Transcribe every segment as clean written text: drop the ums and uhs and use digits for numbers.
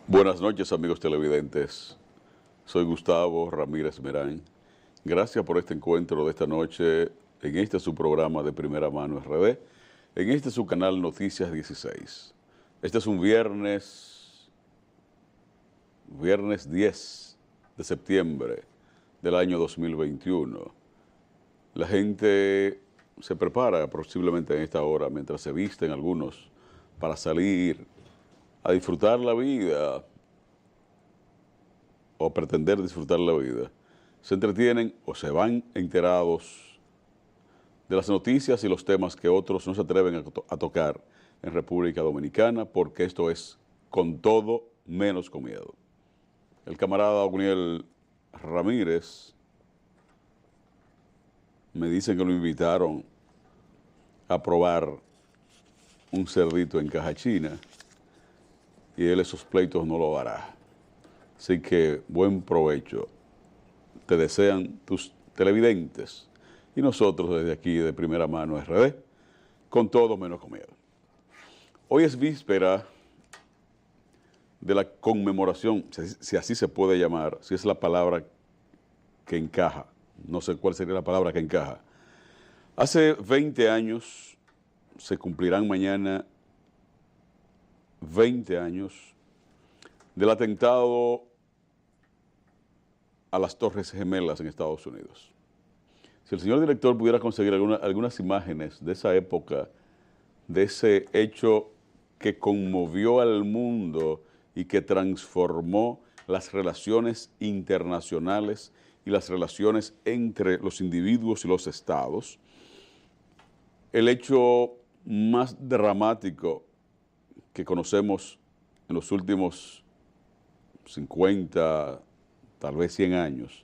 Buenas noches, amigos televidentes. Soy Gustavo Ramírez Merán. Gracias por este encuentro de esta noche en este su programa de Primera Mano RD, en este su canal Noticias 16. Este es un viernes 10 de septiembre del año 2021. La gente se prepara posiblemente en esta hora, mientras se visten algunos para salir a disfrutar la vida o pretender disfrutar la vida. Se entretienen o se van enterados de las noticias y los temas que otros no se atreven a tocar en República Dominicana, porque esto es con todo menos con miedo. El camarada Ogniel Ramírez me dice que lo invitaron a probar un cerdito en caja china y él esos pleitos no lo hará. Así que buen provecho te desean tus televidentes y nosotros desde aquí de Primera Mano RD, con todo menos con miedo. Hoy es víspera de la conmemoración, si así se puede llamar, si es la palabra que encaja, no sé cuál sería la palabra que encaja. Hace 20 años, se cumplirán mañana 20 años del atentado a las Torres Gemelas en Estados Unidos. Si el señor director pudiera conseguir algunas imágenes de esa época, de ese hecho que conmovió al mundo y que transformó las relaciones internacionales y las relaciones entre los individuos y los estados, el hecho más dramático que conocemos en los últimos 50, tal vez 100 años,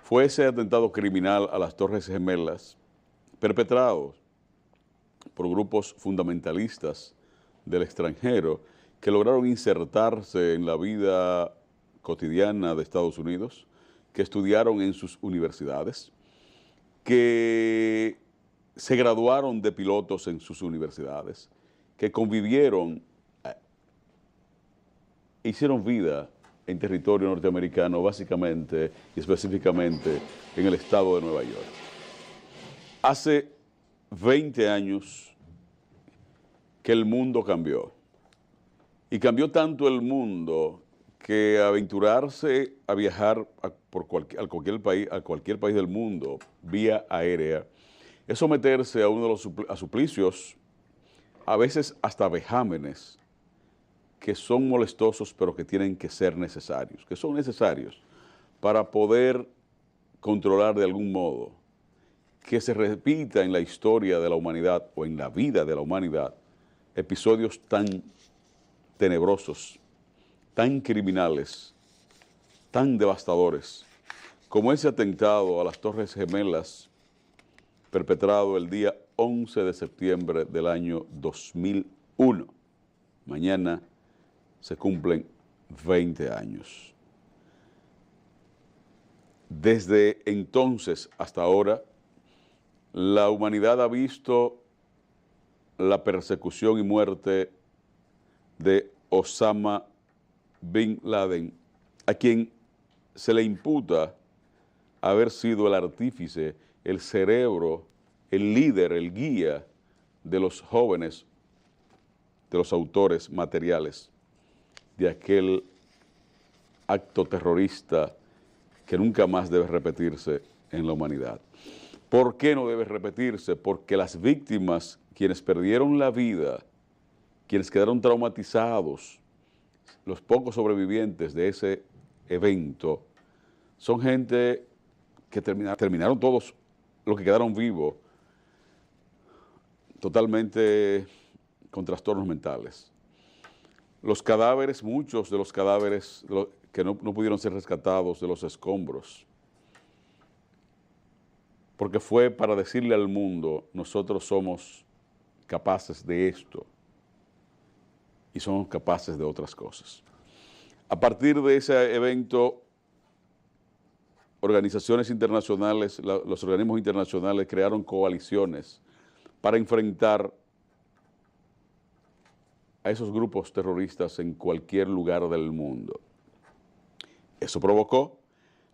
fue ese atentado criminal a las Torres Gemelas perpetrado por grupos fundamentalistas del extranjero que lograron insertarse en la vida cotidiana de Estados Unidos, que estudiaron en sus universidades, que se graduaron de pilotos en sus universidades, que convivieron, hicieron vida en territorio norteamericano, básicamente y específicamente en el estado de Nueva York. Hace 20 años que el mundo cambió. Y cambió tanto el mundo que aventurarse a viajar a cualquier país del mundo vía aérea es someterse a uno de los suplicios, a veces hasta vejámenes, que son molestosos pero que tienen que ser necesarios, que son necesarios para poder controlar de algún modo que se repita en la historia de la humanidad o en la vida de la humanidad episodios tan tenebrosos, tan criminales, tan devastadores, como ese atentado a las Torres Gemelas perpetrado el día 11 de septiembre del año 2001. Mañana se cumplen 20 años. Desde entonces hasta ahora, la humanidad ha visto la persecución y muerte de Osama Bin Laden, a quien se le imputa haber sido el artífice, el cerebro, el líder, el guía de los jóvenes, de los autores materiales de aquel acto terrorista que nunca más debe repetirse en la humanidad. ¿Por qué no debe repetirse? Porque las víctimas, quienes perdieron la vida, quienes quedaron traumatizados, los pocos sobrevivientes de ese evento, son gente que terminaron todos los que quedaron vivos totalmente con trastornos mentales. Los cadáveres, muchos de los cadáveres que no pudieron ser rescatados de los escombros, porque fue para decirle al mundo, nosotros somos capaces de esto y somos capaces de otras cosas. A partir de ese evento, organizaciones internacionales, los organismos internacionales crearon coaliciones para enfrentar a esos grupos terroristas en cualquier lugar del mundo. Eso provocó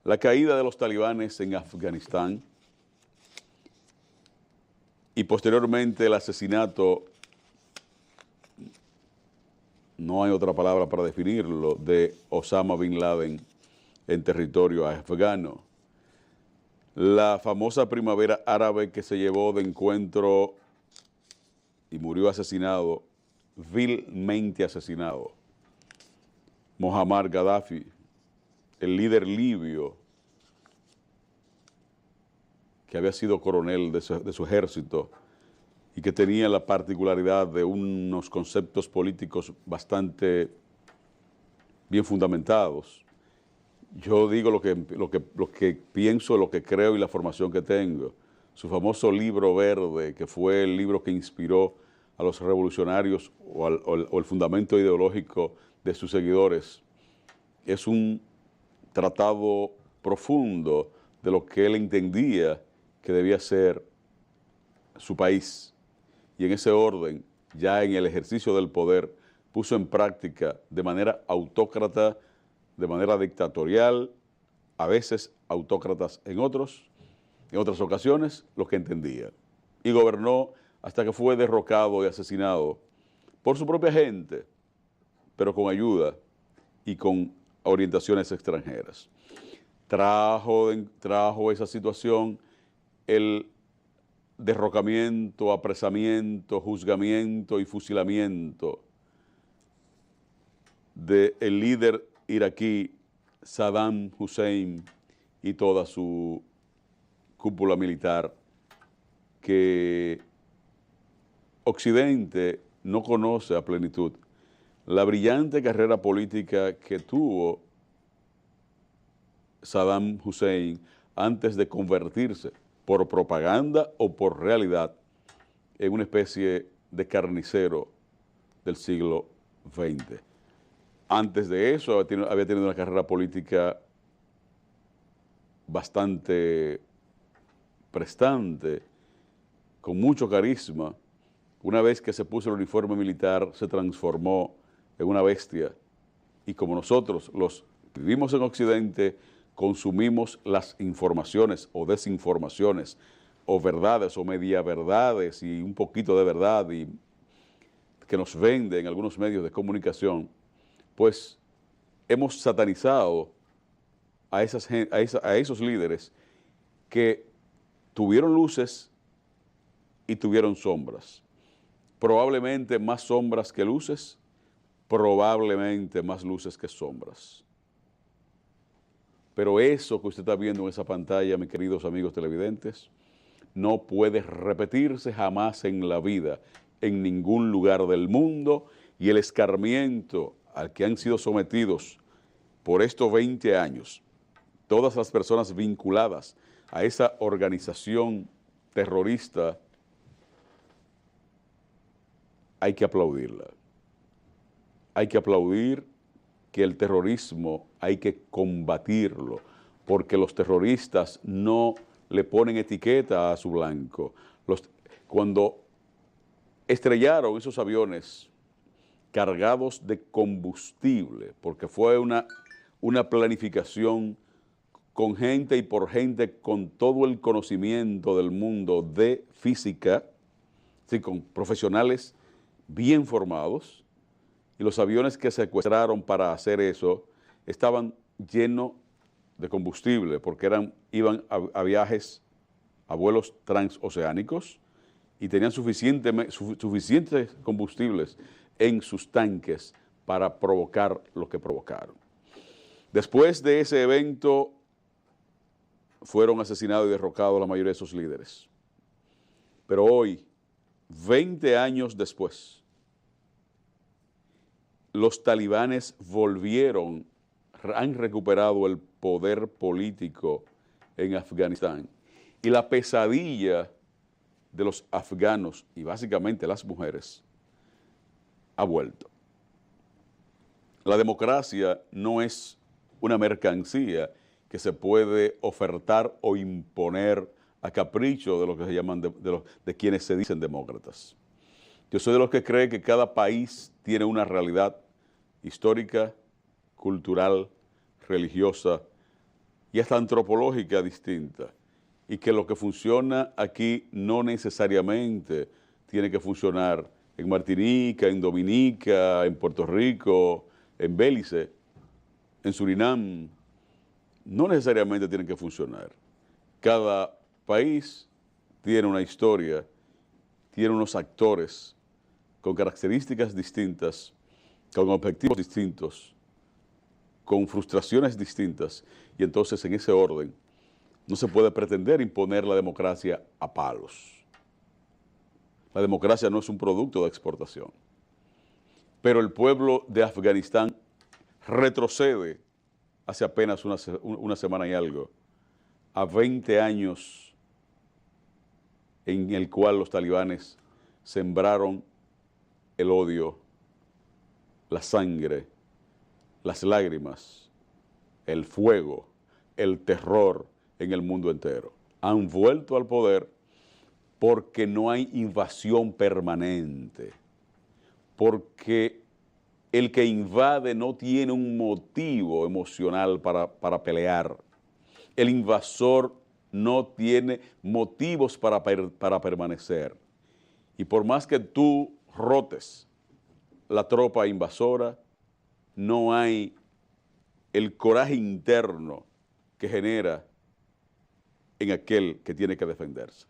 la caída de los talibanes en Afganistán y posteriormente el asesinato, no hay otra palabra para definirlo, de Osama Bin Laden en territorio afgano. La famosa primavera árabe que se llevó de encuentro y murió asesinado, vilmente asesinado, Muammar Gaddafi, el líder libio que había sido coronel de su ejército y que tenía la particularidad de unos conceptos políticos bastante bien fundamentados. Yo digo lo que pienso, lo que creo y la formación que tengo. Su famoso libro verde, que fue el libro que inspiró a los revolucionarios o el fundamento ideológico de sus seguidores, es un tratado profundo de lo que él entendía que debía ser su país. Y en ese orden, ya en el ejercicio del poder, puso en práctica de manera autócrata, de manera dictatorial, a veces autócratas en otras ocasiones, lo que entendía. Y gobernó hasta que fue derrocado y asesinado por su propia gente, pero con ayuda y con orientaciones extranjeras. Trajo esa situación el derrocamiento, apresamiento, juzgamiento y fusilamiento del líder iraquí Saddam Hussein y toda su cúpula militar, que Occidente no conoce a plenitud la brillante carrera política que tuvo Saddam Hussein antes de convertirse, por propaganda o por realidad, en una especie de carnicero del siglo XX. Antes de eso había tenido una carrera política bastante prestante, con mucho carisma. Una vez que se puso el uniforme militar, se transformó en una bestia. Y como nosotros, los que vivimos en Occidente, consumimos las informaciones o desinformaciones, o verdades o media verdades y un poquito de verdad y que nos venden algunos medios de comunicación, pues hemos satanizado a esos líderes que tuvieron luces y tuvieron sombras. Probablemente más sombras que luces, probablemente más luces que sombras. Pero eso que usted está viendo en esa pantalla, mis queridos amigos televidentes, no puede repetirse jamás en la vida, en ningún lugar del mundo, y el escarmiento al que han sido sometidos por estos 20 años todas las personas vinculadas a esa organización terrorista, hay que aplaudirla. Hay que aplaudir que el terrorismo hay que combatirlo, porque los terroristas no le ponen etiqueta a su blanco. Cuando estrellaron esos aviones cargados de combustible, porque fue una planificación con gente y por gente con todo el conocimiento del mundo de física, ¿sí?, con profesionales bien formados, y los aviones que secuestraron para hacer eso estaban llenos de combustible, porque iban a viajes, a vuelos transoceánicos, y tenían suficientes combustibles en sus tanques para provocar lo que provocaron. Después de ese evento, fueron asesinados y derrocados la mayoría de esos líderes. Pero hoy, 20 años después, los talibanes han recuperado el poder político en Afganistán, y la pesadilla de los afganos y básicamente las mujeres ha vuelto. La democracia no es una mercancía que se puede ofertar o imponer a capricho de lo que se llaman de quienes se dicen demócratas. Yo soy de los que cree que cada país tiene una realidad histórica, cultural, religiosa y hasta antropológica distinta. Y que lo que funciona aquí no necesariamente tiene que funcionar en Martinica, en Dominica, en Puerto Rico, en Belice, en Surinam. No necesariamente tienen que funcionar. Cada país tiene una historia, tiene unos actores con características distintas, con objetivos distintos, con frustraciones distintas, y entonces en ese orden no se puede pretender imponer la democracia a palos. La democracia no es un producto de exportación. Pero el pueblo de Afganistán retrocede hace apenas una semana y algo a 20 años en el cual los talibanes sembraron el odio, la sangre, las lágrimas, el fuego, el terror en el mundo entero. Han vuelto al poder porque no hay invasión permanente, porque el que invade no tiene un motivo emocional para pelear. El invasor no tiene motivos para permanecer. Y por más que tú rotes la tropa invasora, no hay el coraje interno que genera en aquel que tiene que defenderse.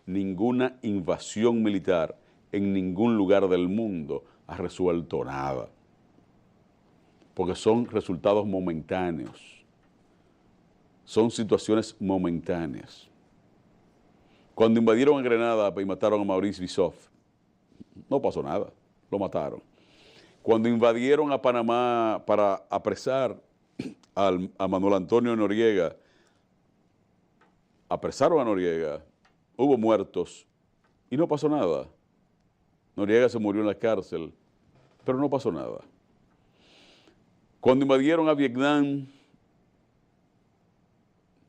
Ninguna invasión militar en ningún lugar del mundo ha resuelto nada, porque son resultados momentáneos, son situaciones momentáneas. Cuando invadieron a Grenada y mataron a Maurice Bissoff, no pasó nada, lo mataron. Cuando invadieron a Panamá para apresar a Manuel Antonio Noriega, apresaron a Noriega, hubo muertos y no pasó nada. Noriega se murió en la cárcel, pero no pasó nada. Cuando invadieron a Vietnam,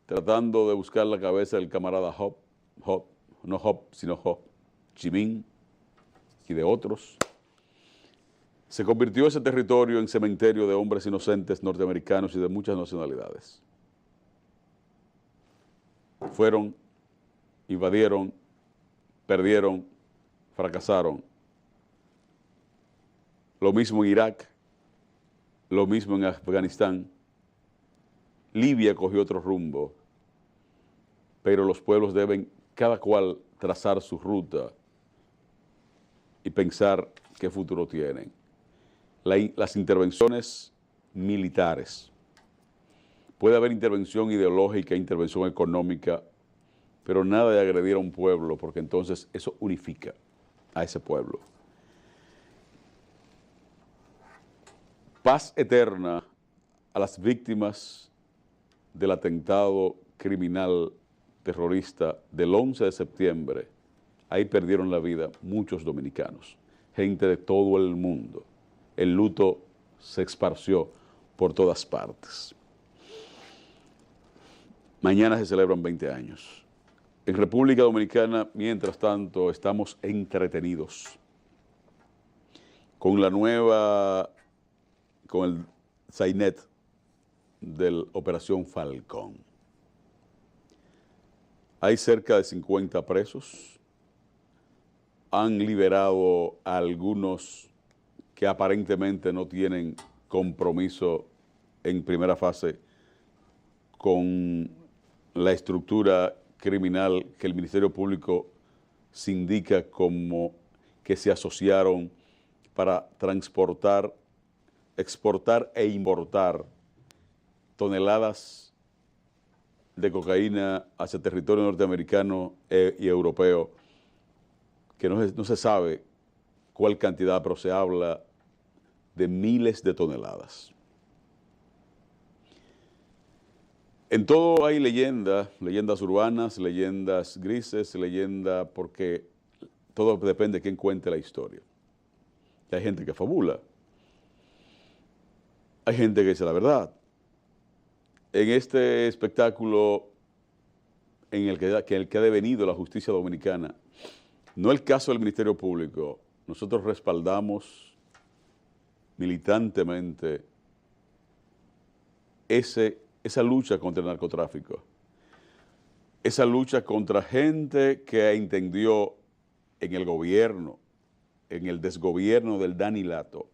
tratando de buscar la cabeza del camarada Ho Chi Minh y de otros, se convirtió ese territorio en cementerio de hombres inocentes norteamericanos y de muchas nacionalidades. Fueron, invadieron, perdieron, fracasaron. Lo mismo en Irak, lo mismo en Afganistán. Libia cogió otro rumbo, pero los pueblos deben cada cual trazar su ruta y pensar qué futuro tienen. Las intervenciones militares. Puede haber intervención ideológica, intervención económica, pero nada de agredir a un pueblo, porque entonces eso unifica a ese pueblo. Paz eterna a las víctimas del atentado criminal terrorista del 11 de septiembre. Ahí perdieron la vida muchos dominicanos, gente de todo el mundo. El luto se esparció por todas partes. Mañana se celebran 20 años. En República Dominicana, mientras tanto, estamos entretenidos con el Sainet de la Operación Falcón. Hay cerca de 50 presos. Han liberado a algunos que aparentemente no tienen compromiso en primera fase con la estructura criminal que el Ministerio Público se indica como que se asociaron para transportar, exportar e importar toneladas de cocaína hacia territorio norteamericano y europeo, que no se sabe cuál cantidad, pero se habla de miles de toneladas. En todo hay leyendas urbanas, leyendas grises, porque todo depende de quién cuente la historia. Hay gente que fabula, hay gente que dice la verdad. En este espectáculo en el que ha devenido la justicia dominicana, no el caso del Ministerio Público, nosotros respaldamos militantemente esa lucha contra el narcotráfico, esa lucha contra gente que entendió en el gobierno, en el desgobierno del Danilato,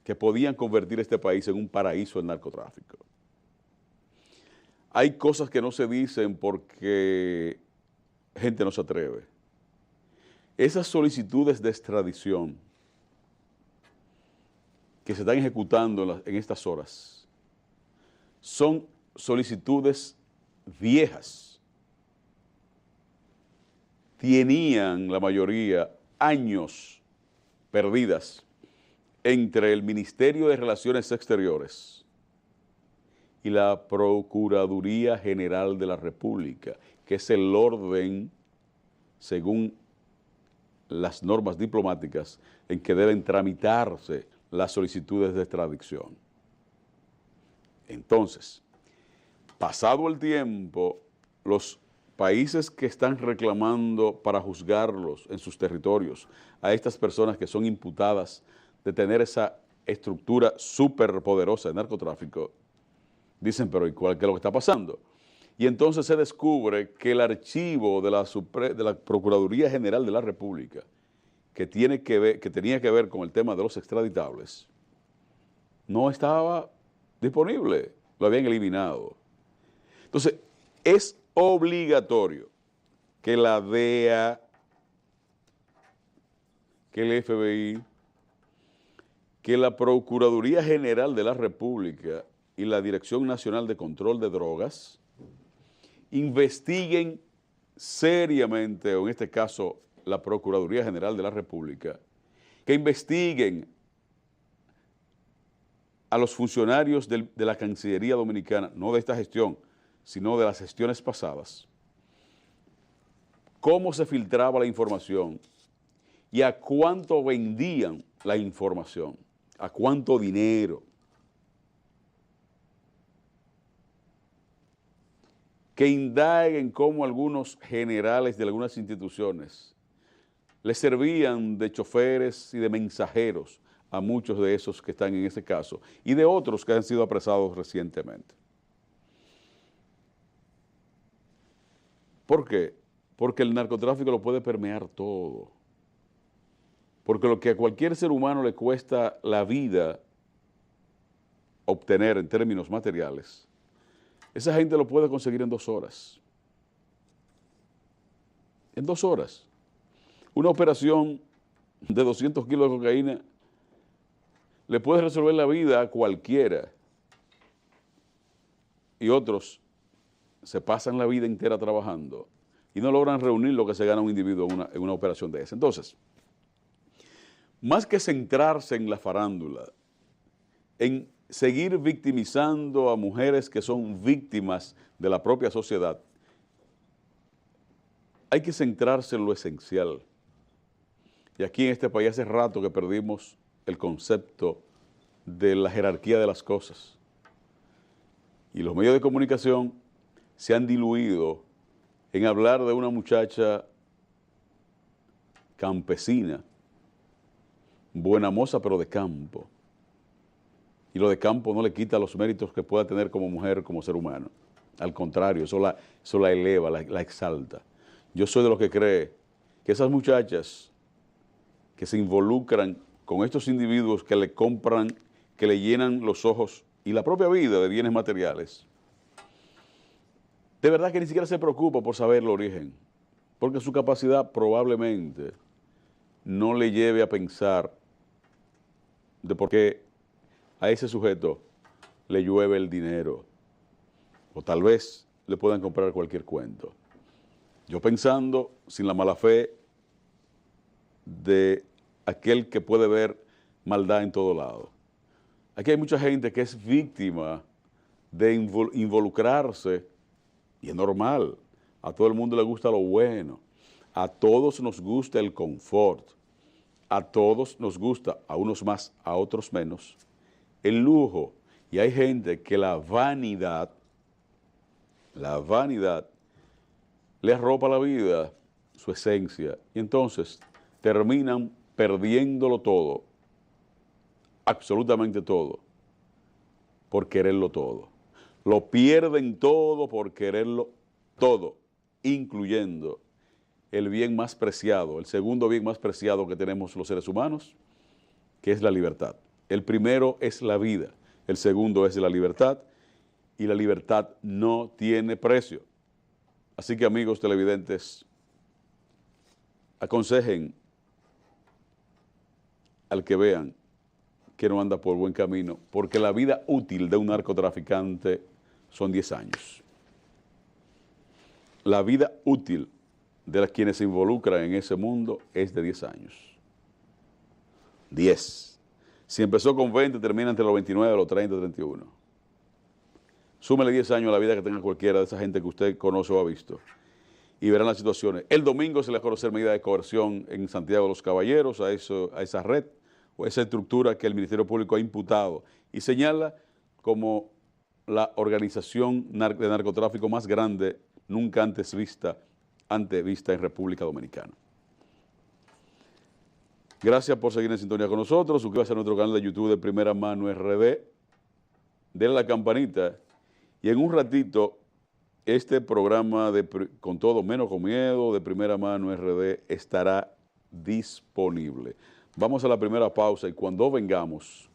que podían convertir este país en un paraíso del narcotráfico. Hay cosas que no se dicen porque gente no se atreve. Esas solicitudes de extradición que se están ejecutando en estas horas son solicitudes viejas. Tenían la mayoría años perdidas entre el Ministerio de Relaciones Exteriores y la Procuraduría General de la República, que es el orden, según las normas diplomáticas, en que deben tramitarse las solicitudes de extradición. Entonces, pasado el tiempo, los países que están reclamando para juzgarlos en sus territorios a estas personas que son imputadas de tener esa estructura súper poderosa de narcotráfico, dicen, pero ¿y qué es lo que está pasando? Y entonces se descubre que el archivo de la Procuraduría General de la República, que tenía que ver con el tema de los extraditables, no estaba disponible, lo habían eliminado. Entonces, es obligatorio que la DEA, que el FBI, que la Procuraduría General de la República y la Dirección Nacional de Control de Drogas investiguen seriamente, o en este caso la Procuraduría General de la República, que investiguen a los funcionarios de la Cancillería Dominicana, no de esta gestión, sino de las gestiones pasadas, cómo se filtraba la información y a cuánto vendían la información, a cuánto dinero. Que indaguen cómo algunos generales de algunas instituciones les servían de choferes y de mensajeros a muchos de esos que están en ese caso y de otros que han sido apresados recientemente. ¿Por qué? Porque el narcotráfico lo puede permear todo. Porque lo que a cualquier ser humano le cuesta la vida obtener en términos materiales, esa gente lo puede conseguir en 2 horas. En 2 horas. Una operación de 200 kilos de cocaína le puede resolver la vida a cualquiera. Y otros se pasan la vida entera trabajando y no logran reunir lo que se gana un individuo en una operación de esa. Entonces, más que centrarse en la farándula, en seguir victimizando a mujeres que son víctimas de la propia sociedad, hay que centrarse en lo esencial. Y aquí en este país hace rato que perdimos el concepto de la jerarquía de las cosas. Y los medios de comunicación se han diluido en hablar de una muchacha campesina, buena moza pero de campo. Y lo de campo no le quita los méritos que pueda tener como mujer, como ser humano. Al contrario, eso la eleva, la exalta. Yo soy de los que cree que esas muchachas que se involucran con estos individuos que le compran, que le llenan los ojos y la propia vida de bienes materiales, de verdad que ni siquiera se preocupa por saber el origen, porque su capacidad probablemente no le lleve a pensar de por qué a ese sujeto le llueve el dinero, o tal vez le puedan comprar cualquier cuento. Yo pensando, sin la mala fe de aquel que puede ver maldad en todo lado. Aquí hay mucha gente que es víctima de involucrarse, y es normal, a todo el mundo le gusta lo bueno, a todos nos gusta el confort, a todos nos gusta, a unos más, a otros menos, el lujo. Y hay gente que la vanidad le arropa la vida, su esencia, y entonces terminan perdiéndolo todo, absolutamente todo, por quererlo todo. Lo pierden todo por quererlo todo, incluyendo el bien más preciado, el segundo bien más preciado que tenemos los seres humanos, que es la libertad. El primero es la vida, el segundo es la libertad, y la libertad no tiene precio. Así que, amigos televidentes, aconsejen al que vean que no anda por buen camino, porque la vida útil de un narcotraficante son 10 años. La vida útil de quienes se involucran en ese mundo es de 10 años. 10. Si empezó con 20, termina entre los 29, los 30, 31. Súmele 10 años a la vida que tenga cualquiera de esa gente que usted conoce o ha visto y verán las situaciones. El domingo se le va a conocer medida de coerción en Santiago de los Caballeros a esa red o a esa estructura que el Ministerio Público ha imputado y señala como la organización de narcotráfico más grande nunca antes vista en República Dominicana. Gracias por seguir en sintonía con nosotros. Suscríbase a nuestro canal de YouTube de Primera Mano RD. Denle la campanita y en un ratito este programa de Con Todo Menos Con Miedo de Primera Mano RD estará disponible. Vamos a la primera pausa y cuando vengamos,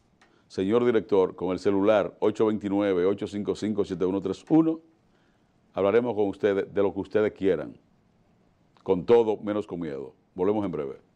señor director, con el celular 829-855-7131, hablaremos con ustedes de lo que ustedes quieran. Con todo menos con miedo. Volvemos en breve.